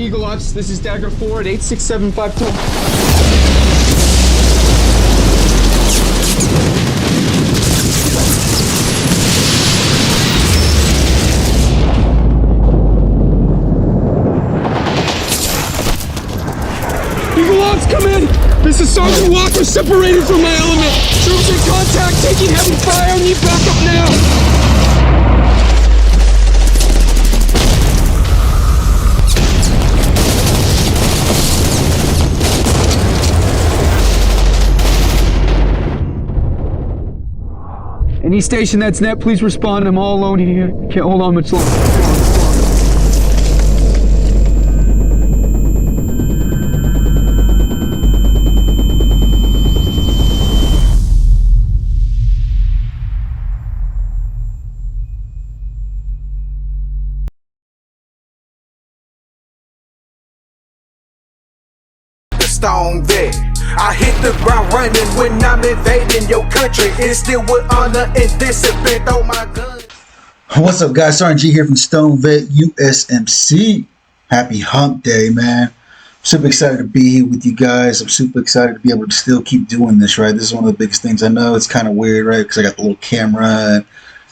Eagle Ops, this is Dagger 4 at 86752. Eagle Ops, come in! This is Sergeant Walker separated from my element. Troops in contact, taking heavy fire, need backup now. Any station that's net, please respond. I'm all alone here. Can't hold on much longer. Stone vet. I hit the ground running when I'm invading your country. It's still with honor and discipline. Throw my gun. What's up, guys? Sergeant G here from STONED VET USMC. Happy hump day, man. I'm super excited to be here with you guys. I'm super excited to be able to still keep doing this, right? This is one of the biggest things. I know it's kind of weird, right? Because I got the little camera and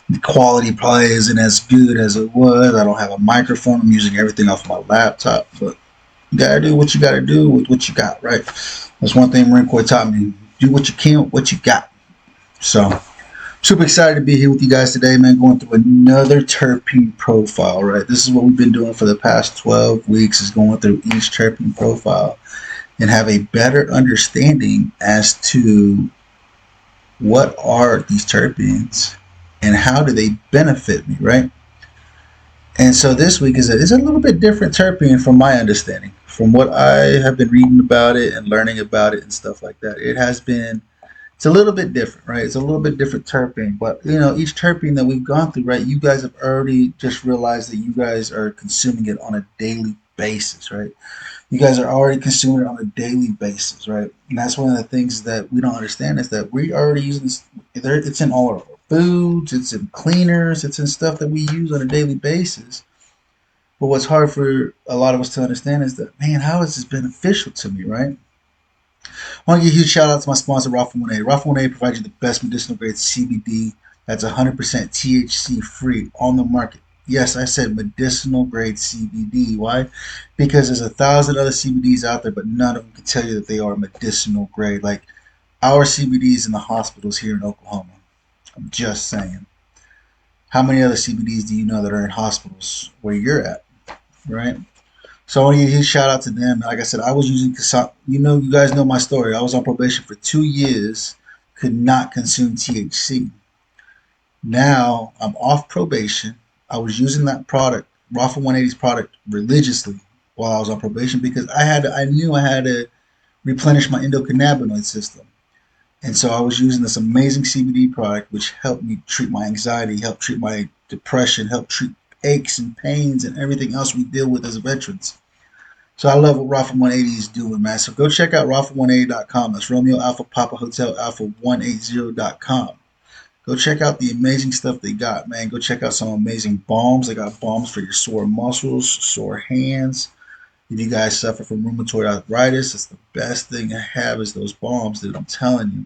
the quality probably isn't as good as it was. I don't have a microphone. I'm using everything off my laptop, but you gotta do what you gotta do with what you got, right? That's one thing Marine Corps taught me. Do what you can with what you got. So, super excited to be here with you guys today, man. Going through another terpene profile, right? This is what we've been doing for the past 12 weeks, is going through each terpene profile and have a better understanding as to what are these terpenes and how do they benefit me, right? And so this week is a little bit different terpene from my understanding, from what I have been reading about it and learning about it and stuff like that. It's a little bit different, right? It's a little bit different terpene, but you know, each terpene that we've gone through, right? You guys have already just realized that you guys are consuming it on a daily basis, right? You guys are already consuming it on a daily basis, right? And that's one of the things that we don't understand, is that we already using this. It's in all of our foods, it's in cleaners, it's in stuff that we use on a daily basis. But what's hard for a lot of us to understand is that, man, how is this beneficial to me, right? I want to give a huge shout out to my sponsor, Rafa 1A. Rafa 1A provides you the best medicinal grade CBD that's 100% THC free on the market. Yes, I said medicinal grade CBD. Why? Because there's 1,000 other CBDs out there, but none of them can tell you that they are medicinal grade. Like our CBDs in the hospitals here in Oklahoma. I'm just saying. How many other CBDs do you know that are in hospitals where you're at, right? So I want to give a huge shout out to them. Like I said, I was using, you guys know my story. I was on probation for 2 years, could not consume THC. Now I'm off probation. I was using that product, Rafa 180's product, religiously while I was on probation, because I knew I had to replenish my endocannabinoid system. And so I was using this amazing CBD product, which helped me treat my anxiety, helped treat my depression, helped treat aches and pains and everything else we deal with as veterans. So I love what Rafa 180 is doing, man. So go check out Rafa180.com. That's Romeo Alpha Papa Hotel Alpha 180.com. Go check out the amazing stuff they got, man. Go check out some amazing balms. They got balms for your sore muscles, sore hands. If you guys suffer from rheumatoid arthritis, it's the best thing to have is those balms, dude. I'm telling you.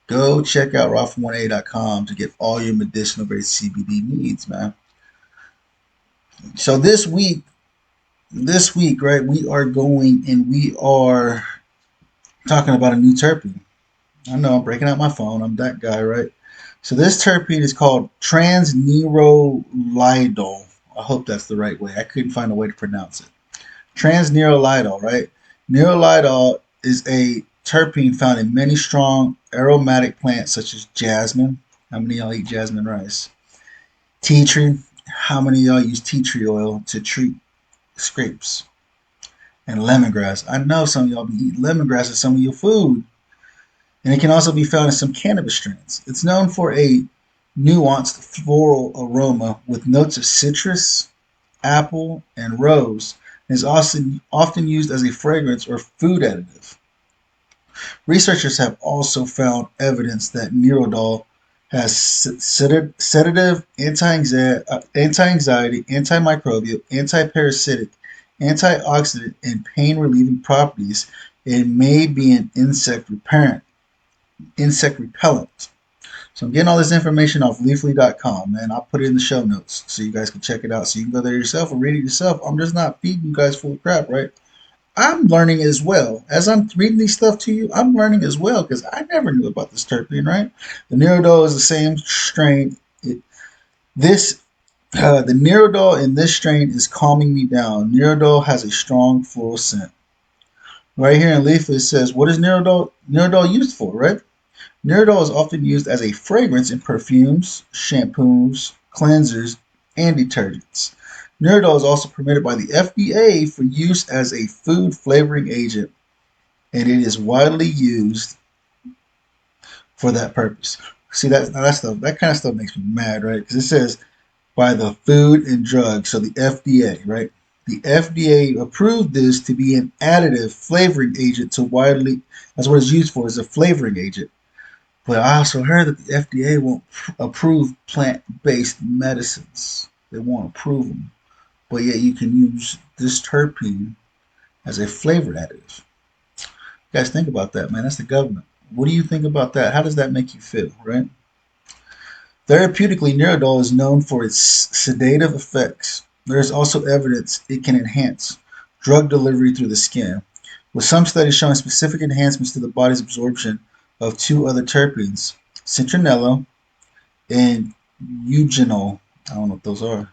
Go check out Rafa180.com to get all your medicinal grade CBD needs, man. So this week, right, we are talking about a new terpene. I know I'm breaking out my phone. I'm that guy, right? So this terpene is called nerolidol. I hope that's the right way. I couldn't find a way to pronounce it. Nerolidol, right? Nerolidol is a terpene found in many strong aromatic plants such as jasmine. How many of y'all eat jasmine rice? Tea tree. How many of y'all use tea tree oil to treat scrapes? And lemongrass. I know some of y'all be eating lemongrass in some of your food. And it can also be found in some cannabis strains. It's known for a nuanced floral aroma with notes of citrus, apple, and rose. It is often used as a fragrance or food additive. Researchers have also found evidence that nerolidol has sedative, anti-anxiety, antimicrobial, anti-parasitic, antioxidant, and pain relieving properties. It may be an insect repellent. So I'm getting all this information off leafly.com, man. I'll put it in the show notes so you guys can check it out. So you can go there yourself and read it yourself. I'm just not feeding you guys full of crap, right? I'm learning as well. As I'm reading these stuff to you, I'm learning as well because I never knew about this terpene, right? The nerolidol is the same strain. The nerolidol in this strain is calming me down. Nerolidol has a strong floral scent. Right here in leaflet it says, what is nerolidol used for, right? Nerolidol is often used as a fragrance in perfumes, shampoos, cleansers, and detergents. Nerolidol is also permitted by the FDA for use as a food flavoring agent, and it is widely used for that purpose. See, that kind of stuff makes me mad, right? Because it says by the Food and Drug, so the FDA, right? The FDA approved this to be an additive flavoring agent to widely. That's what it's used for, as a flavoring agent. But I also heard that the FDA won't approve plant-based medicines. They won't approve them. But yet you can use this terpene as a flavor additive. You guys think about that, man. That's the government. What do you think about that? How does that make you feel, right? Therapeutically, nerolidol is known for its sedative effects. There is also evidence it can enhance drug delivery through the skin, with some studies showing specific enhancements to the body's absorption of two other terpenes, citronellol and eugenol. I don't know what those are.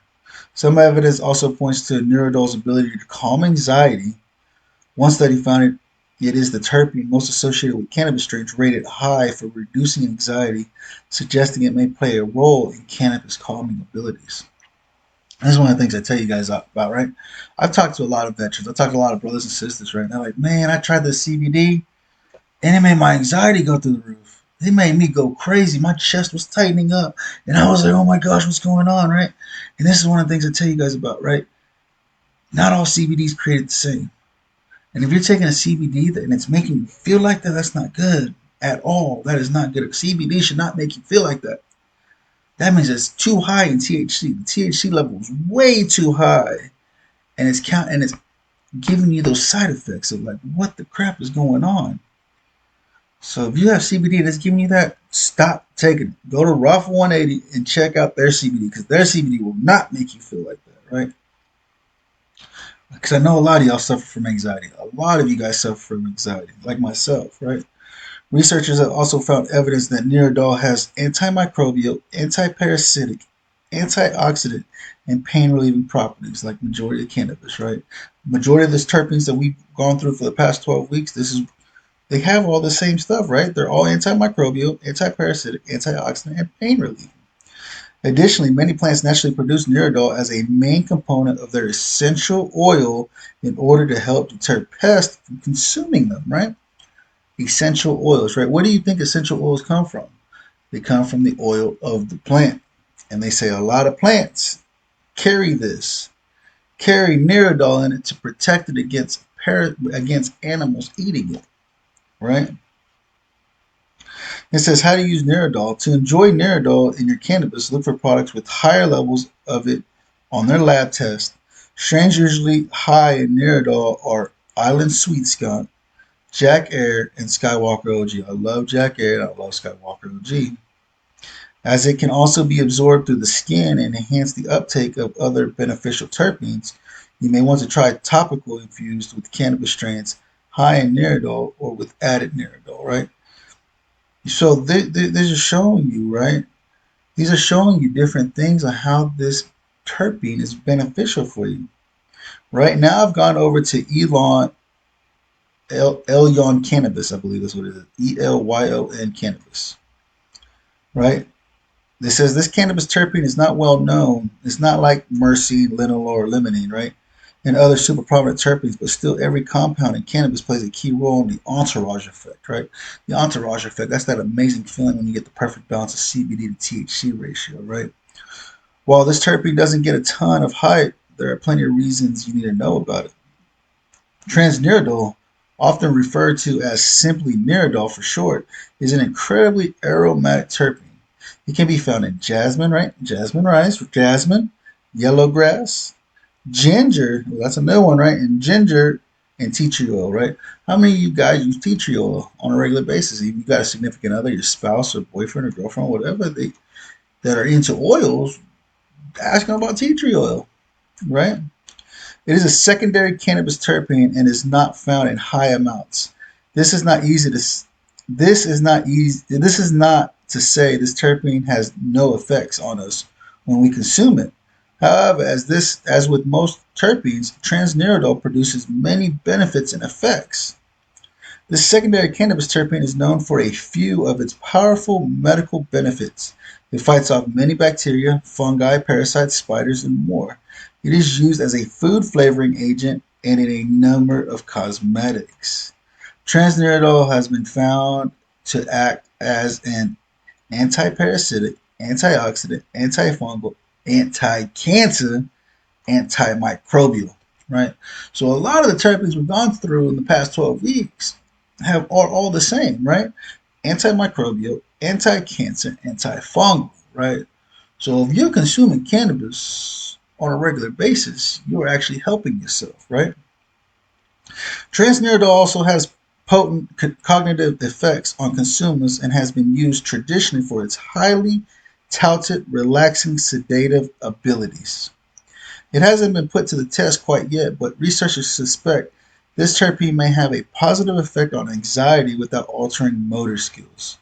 Some evidence also points to nerolidol's ability to calm anxiety. One study found it is the terpene most associated with cannabis strains rated high for reducing anxiety, suggesting it may play a role in cannabis calming abilities. This is one of the things I tell you guys about, right? I've talked to a lot of veterans. I've talked to a lot of brothers and sisters, right? And they're like, man, I tried the CBD and it made my anxiety go through the roof. It made me go crazy. My chest was tightening up. And I was like, oh my gosh, what's going on, right? And this is one of the things I tell you guys about, right? Not all CBD is created the same. And if you're taking a CBD and it's making you feel like that, that's not good at all. That is not good. CBD should not make you feel like that. That means it's too high in THC. The THC level is way too high. And it's giving you those side effects of like, what the crap is going on? So if you have CBD that's giving you that, stop taking it. Go to Rafa 180 and check out their CBD, because their CBD will not make you feel like that, right? Because I know a lot of y'all suffer from anxiety. A lot of you guys suffer from anxiety, like myself, right? Researchers have also found evidence that nerolidol has antimicrobial, antiparasitic, antioxidant, and pain-relieving properties, like majority of cannabis, right? Majority of the terpenes that we've gone through for the past 12 weeks, they have all the same stuff, right? They're all antimicrobial, antiparasitic, antioxidant, and pain relieving. Additionally, many plants naturally produce nerolidol as a main component of their essential oil in order to help deter pests from consuming them, right? Essential oils, right? Where do you think essential oils come from? They come from the oil of the plant. And they say a lot of plants carry nerolidol in it to protect it against animals eating it, right? It says how to use nerolidol. To enjoy nerolidol in your cannabis, look for products with higher levels of it on their lab test. Strains usually high in nerolidol are Island Sweet Skunk, Jack Air, and Skywalker OG. I love Jack Air and I love Skywalker OG. As it can also be absorbed through the skin and enhance the uptake of other beneficial terpenes, you may want to try topical infused with cannabis strains high in nerolidol or with added nerolidol, right? So they're just showing you, right? These are showing you different things on how this terpene is beneficial for you. Right now, I've gone over to Elyon Cannabis, I believe that's what it is. ELYON Cannabis. Right? This says this cannabis terpene is not well known. It's not like myrcene, linalool, or limonene, right? And other super prominent terpenes, but still every compound in cannabis plays a key role in the entourage effect, right? The entourage effect, that's that amazing feeling when you get the perfect balance of CBD to THC ratio, right? While this terpene doesn't get a ton of hype, there are plenty of reasons you need to know about it. Trans-nerolidol, often referred to as simply nerolidol for short, is an incredibly aromatic terpene. It can be found in jasmine, right? Jasmine rice, jasmine, yellow grass, Ginger, well, that's another one, right? And ginger and tea tree oil, right? How many of you guys use tea tree oil on a regular basis? If you got a significant other, your spouse or boyfriend or girlfriend, whatever, they that are into oils, ask them about tea tree oil, right? It is a secondary cannabis terpene and is not found in high amounts. This is not easy to. This is not easy. This is not to say this terpene has no effects on us when we consume it. However, as with most terpenes, transnerolidol produces many benefits and effects. This secondary cannabis terpene is known for a few of its powerful medical benefits. It fights off many bacteria, fungi, parasites, spiders, and more. It is used as a food flavoring agent and in a number of cosmetics. Transnerolidol has been found to act as an antiparasitic, antioxidant, antifungal, anti-cancer, antimicrobial, right? So a lot of the terpenes we've gone through in the past 12 weeks are all the same, right? Antimicrobial, anti-cancer, antifungal, right? So if you're consuming cannabis on a regular basis, you're actually helping yourself, right? Transnerolidol also has potent cognitive effects on consumers and has been used traditionally for its highly touted relaxing sedative abilities. It hasn't been put to the test quite yet, but researchers suspect this terpene may have a positive effect on anxiety without altering motor skills.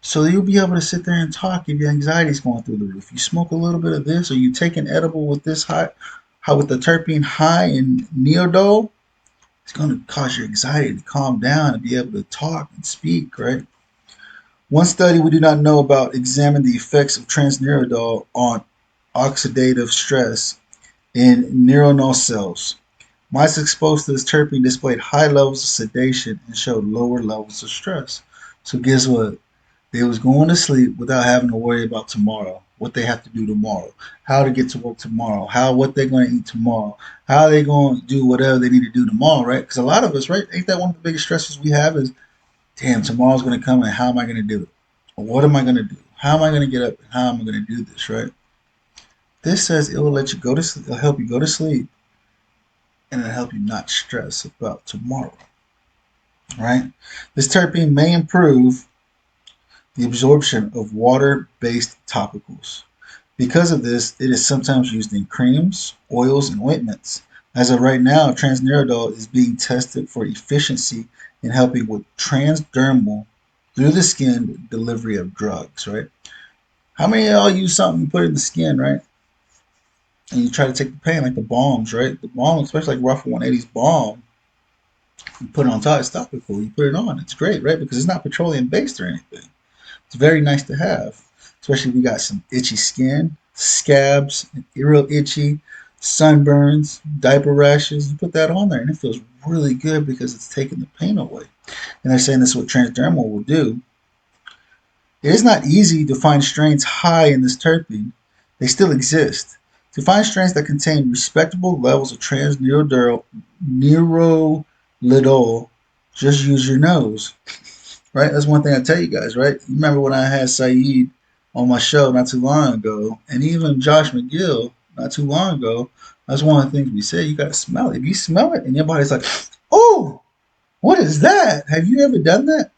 So you'll be able to sit there and talk if your anxiety is going through the roof. You smoke a little bit of this, or you take an edible with this high, with the terpene high in neodol, it's going to cause your anxiety to calm down and be able to talk and speak, right? One study we do not know about examined the effects of transnerolidol on oxidative stress in neuronal cells. Mice exposed to this terpene displayed high levels of sedation and showed lower levels of stress. So guess what? They was going to sleep without having to worry about tomorrow, what they have to do tomorrow, how to get to work tomorrow, what they're going to eat tomorrow, how they going to do whatever they need to do tomorrow, right? Because a lot of us, right, ain't that one of the biggest stresses we have is, damn, tomorrow's going to come and how am I going to do it? Or what am I going to do? How am I going to get up and how am I going to do this, right? This says it will let you go to sleep, it'll help you go to sleep, and it'll help you not stress about tomorrow, right? This terpene may improve the absorption of water-based topicals. Because of this, it is sometimes used in creams, oils, and ointments. As of right now, transnerolidol is being tested for efficiency in helping with transdermal, through the skin, delivery of drugs, right? How many of y'all use something you put in the skin, right? And you try to take the pain, like the balms, right? The balm, especially like Ruffle 180's balm, you put it on top, it's topical. You put it on, it's great, right? Because it's not petroleum based or anything. It's very nice to have, especially if you got some itchy skin, scabs, real itchy, sunburns, diaper rashes. You put that on there and it feels really good because it's taking the pain away. And they're saying this is what transdermal will do. It is not easy to find strains high in this terpene. They still exist. To find strains that contain respectable levels of nerolidol, just use your nose. Right? That's one thing I tell you guys, right? You remember when I had Saeed on my show not too long ago, and even Josh McGill not too long ago, that's one of the things we said. You got to smell it. If you smell it and your body's like, oh, what is that? Have you ever done that?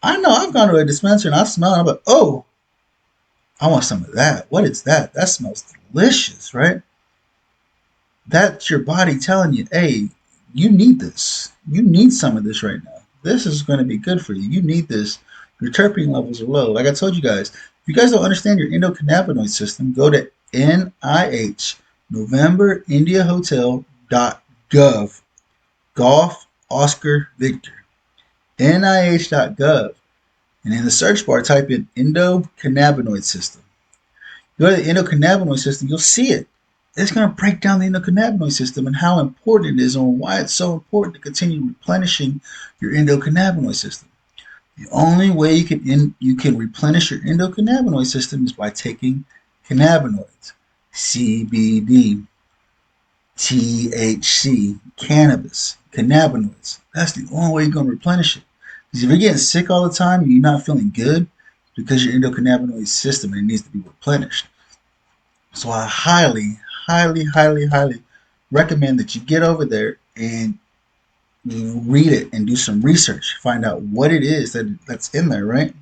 I know I've gone to a dispenser and I smell it. I'm like, oh, I want some of that. What is that? That smells delicious, right? That's your body telling you, hey, you need this. You need some of this right now. This is going to be good for you. You need this. Your terpene levels are low. Like I told you guys, if you guys don't understand your endocannabinoid system, go to NIH, November India Hotel.gov, Golf Oscar Victor, NIH.gov, and in the search bar, type in endocannabinoid system. Go to the endocannabinoid system, you'll see it. It's going to break down the endocannabinoid system and how important it is and why it's so important to continue replenishing your endocannabinoid system. The only way you can replenish your endocannabinoid system is by taking cannabinoids, CBD, THC, cannabis, cannabinoids. That's the only way you're going to replenish it. Because if you're getting sick all the time and you're not feeling good, because your endocannabinoid system, it needs to be replenished. So I highly recommend that you get over there and you read it and do some research, find out what it is that's in there, right?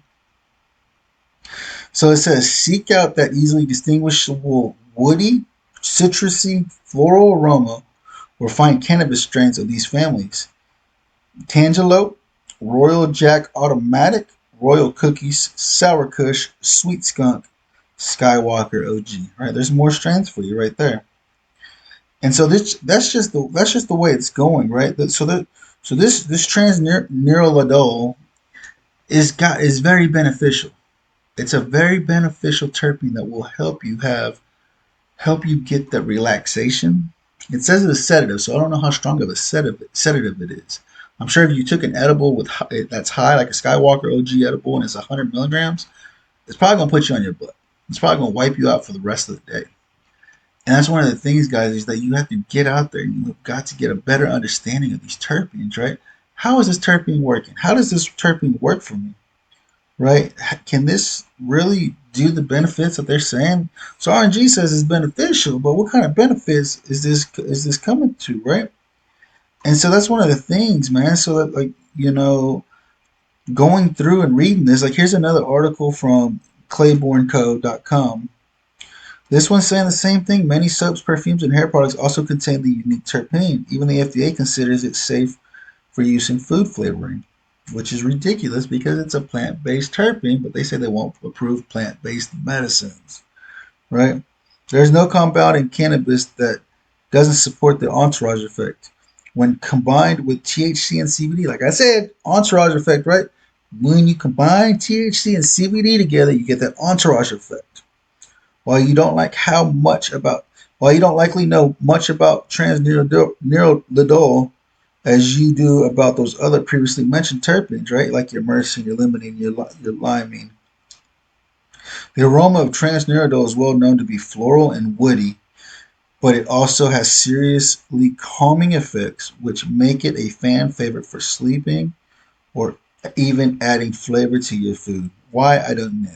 So it says seek out that easily distinguishable woody, citrusy, floral aroma, or find cannabis strains of these families. Tangelope, Royal Jack Automatic, Royal Cookies, Sour Kush, Sweet Skunk, Skywalker OG. Right, there's more strains for you right there. And so that's just the way it's going, right? So this trans nerolidol is very beneficial. It's a very beneficial terpene that will help you get the relaxation. It says it's a sedative, so I don't know how strong of a sedative it is. I'm sure if you took an edible that's high, like a Skywalker OG edible, and it's 100 milligrams, it's probably gonna put you on your butt. It's probably gonna wipe you out for the rest of the day. And that's one of the things, guys, is that you have to get out there and you've got to get a better understanding of these terpenes, right? How is this terpene working? How does this terpene work for me? Right? Can this really do the benefits that they're saying? So RNG says it's beneficial, but what kind of benefits is this coming to, right? And so that's one of the things, man. So that, like, going through and reading this, like, here's another article from claiborneco.com. This one's saying the same thing. Many soaps, perfumes, and hair products also contain the unique terpene. Even the FDA considers it safe for use in food flavoring, which is ridiculous because it's a plant-based terpene, but they say they won't approve plant-based medicines, right? There's no compound in cannabis that doesn't support the entourage effect. When combined with THC and CBD, like I said, entourage effect, right? When you combine THC and CBD together, you get that entourage effect. While you don't while you don't likely know much about trans-nerolidol as you do about those other previously mentioned terpenes, right? Like your myrcene, your limonene, your limonene. The aroma of trans-nerolidol is well known to be floral and woody, but it also has seriously calming effects, which make it a fan favorite for sleeping or even adding flavor to your food. Why? I don't know.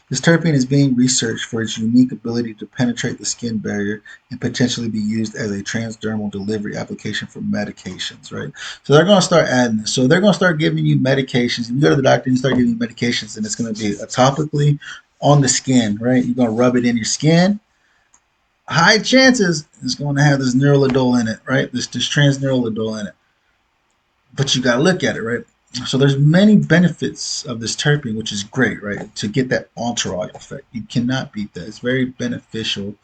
This terpene is being researched for its unique ability to penetrate the skin barrier and potentially be used as a transdermal delivery application for medications, right? So they're going to start adding this. So they're going to start giving you medications. If you go to the doctor and you start giving you medications, and it's going to be topically on the skin, right? You're going to rub it in your skin. High chances it's going to have this nerolidol in it, right? This trans-nerolidol in it. But you got to look at it, right? So there's many benefits of this terpene, which is great, right? To get that entourage effect. You cannot beat that. It's very beneficial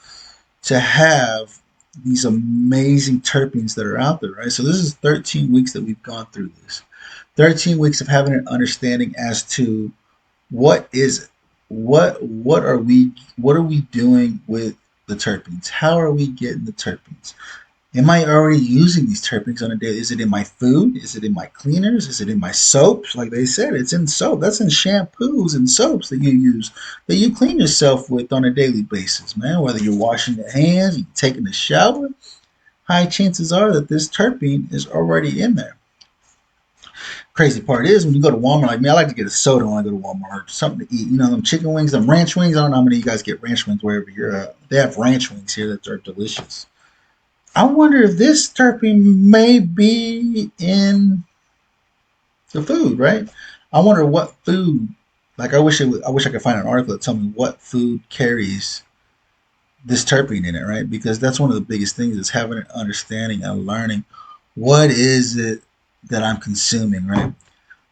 to have these amazing terpenes that are out there, right? So this is 13 weeks that we've gone through this. 13 weeks of having an understanding as to what is it? What are we doing with the terpenes? How are we getting the terpenes? Am I already using these terpenes on a daily? Is it in my food? Is it in my cleaners? Is it in my soaps? Like they said, it's in soap. That's in shampoos and soaps that you use, that you clean yourself with on a daily basis, man. Whether you're washing your hands, you're taking a shower, high chances are that this terpene is already in there. Crazy part is when you go to Walmart, like me, I like to get a soda when I go to Walmart, something to eat. You know, them chicken wings, them ranch wings. I don't know how many of you guys get ranch wings wherever you're at. They have ranch wings here that are delicious. I wonder if this terpene may be in the food, right? I wonder what food. Like I wish I could find an article that tell me what food carries this terpene in it, right? Because that's one of the biggest things is having an understanding and learning what is it that I'm consuming, right?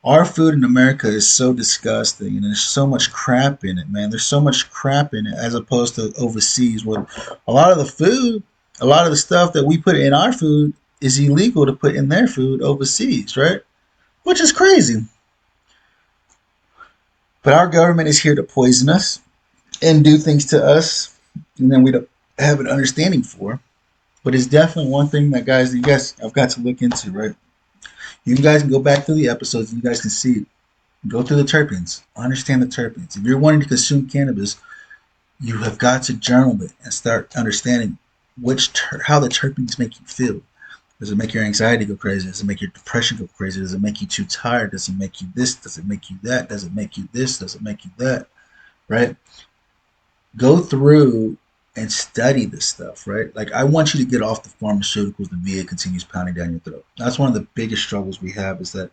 Our food in America is so disgusting and there's so much crap in it, man. There's so much crap in it as opposed to overseas where a lot of the food, a lot of the stuff that we put in our food is illegal to put in their food overseas, right? Which is crazy. But our government is here to poison us and do things to us, and then we don't have an understanding for. But it's definitely one thing that you guys have got to look into, right? You guys can go back through the episodes and you guys can see, go through the terpenes, understand the terpenes. If you're wanting to consume cannabis, you have got to journal it and start understanding how the terpenes make you feel. Does it make your anxiety go crazy? Does it make your depression go crazy? Does it make you too tired? Does it make you this? Does it make you that? Does it make you this? Does it make you that? Right? Go through and study this stuff, right? Like, I want you to get off the pharmaceuticals the VA continues pounding down your throat. That's one of the biggest struggles we have, is that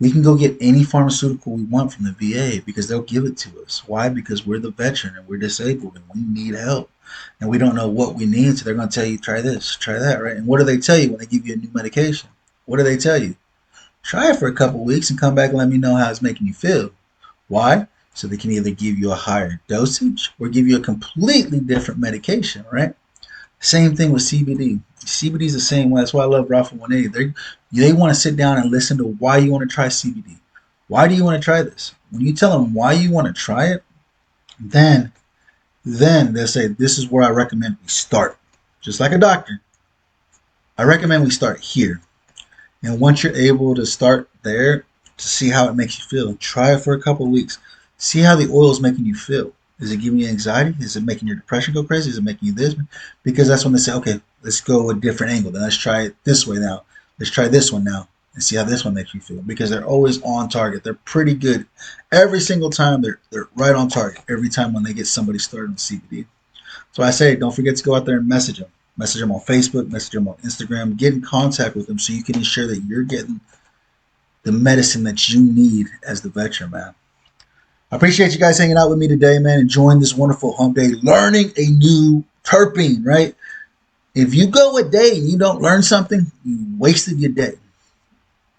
we can go get any pharmaceutical we want from the VA because they'll give it to us. Why? Because we're the veteran and we're disabled and we need help. And we don't know what we need, so they're going to tell you, try this, try that, right? And what do they tell you when they give you a new medication? What do they tell you? Try it for a couple weeks and come back and let me know how it's making you feel. Why? So they can either give you a higher dosage or give you a completely different medication, right? Same thing with CBD. CBD is the same way. That's why I love Rafa 180. They want to sit down and listen to why you want to try CBD. Why do you want to try this? When you tell them why you want to try it, then they'll say, this is where I recommend we start. Just like a doctor. I recommend we start here. And once you're able to start there to see how it makes you feel, try it for a couple of weeks. See how the oil is making you feel. Is it giving you anxiety? Is it making your depression go crazy? Is it making you this? Because that's when they say, okay, let's go a different angle. Then let's try it this way now. Let's try this one now and see how this one makes you feel. Because they're always on target. They're pretty good. Every single time they're right on target. Every time when they get somebody started on CBD. So I say, don't forget to go out there and message them. Message them on Facebook, message them on Instagram. Get in contact with them so you can ensure that you're getting the medicine that you need as the veteran, man. I appreciate you guys hanging out with me today, man, enjoying this wonderful hump day, learning a new terpene, right? If you go a day and you don't learn something, you wasted your day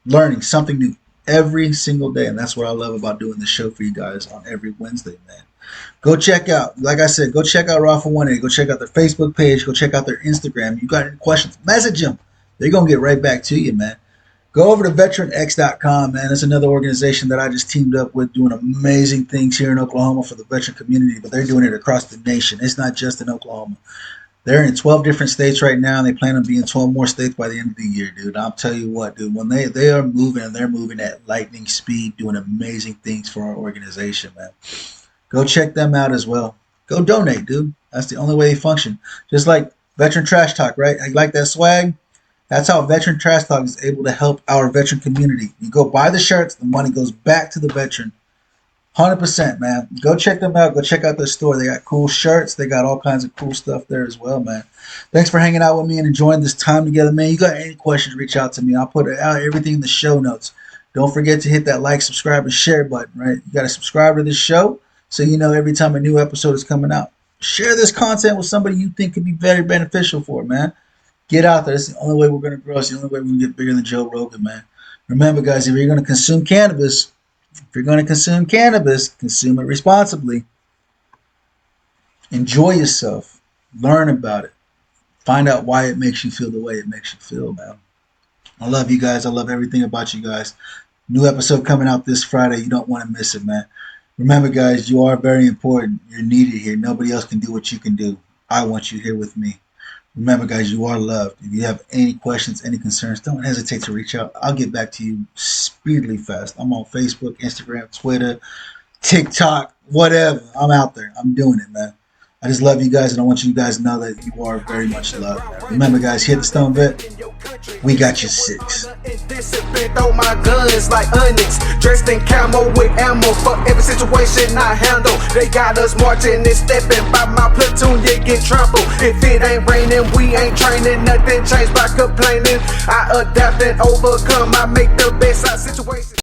learning something new every single day. And that's what I love about doing this show for you guys on every Wednesday, man. Go check out, like I said, go check out Rafa 180. Go check out their Facebook page. Go check out their Instagram. You got any questions, message them. They're going to get right back to you, man. Go over to veteranx.com, man. It's another organization that I just teamed up with doing amazing things here in Oklahoma for the veteran community, but they're doing it across the nation. It's not just in Oklahoma. They're in 12 different states right now, and they plan on being 12 more states by the end of the year, dude. I'll tell you what, dude, when they are moving, and they're moving at lightning speed, doing amazing things for our organization, man. Go check them out as well. Go donate, dude. That's the only way they function. Just like Veteran Trash Talk, right? You like that swag? That's how Veteran Trash Talk is able to help our veteran community. You go buy the shirts, the money goes back to the veteran. 100%, man. Go check them out. Go check out their store. They got cool shirts. They got all kinds of cool stuff there as well, man. Thanks for hanging out with me and enjoying this time together, man. You got any questions, reach out to me. I'll put out everything in the show notes. Don't forget to hit that like, subscribe, and share button, right? You got to subscribe to this show so you know every time a new episode is coming out. Share this content with somebody you think could be very beneficial for it, man. Get out there. It's the only way we're going to grow. It's the only way we're going to get bigger than Joe Rogan, man. Remember, guys, if you're going to consume cannabis, consume it responsibly. Enjoy yourself. Learn about it. Find out why it makes you feel the way it makes you feel, man. I love you guys. I love everything about you guys. New episode coming out this Friday. You don't want to miss it, man. Remember, guys, you are very important. You're needed here. Nobody else can do what you can do. I want you here with me. Remember, guys, you are loved. If you have any questions, any concerns, don't hesitate to reach out. I'll get back to you speedily fast. I'm on Facebook, Instagram, Twitter, TikTok, whatever. I'm out there. I'm doing it, man. I just love you guys, and I want you guys to know that you are very much loved. Remember, guys, here at the Stone Vet, we got you 6. Throw my guns like onyx, dressed in camo with ammo for every situation I handle. They got us marching and stepping by my platoon, you get trampled. If it ain't raining, we ain't training. Nothing changed by complaining. I adapt and overcome. I make the best out of situations.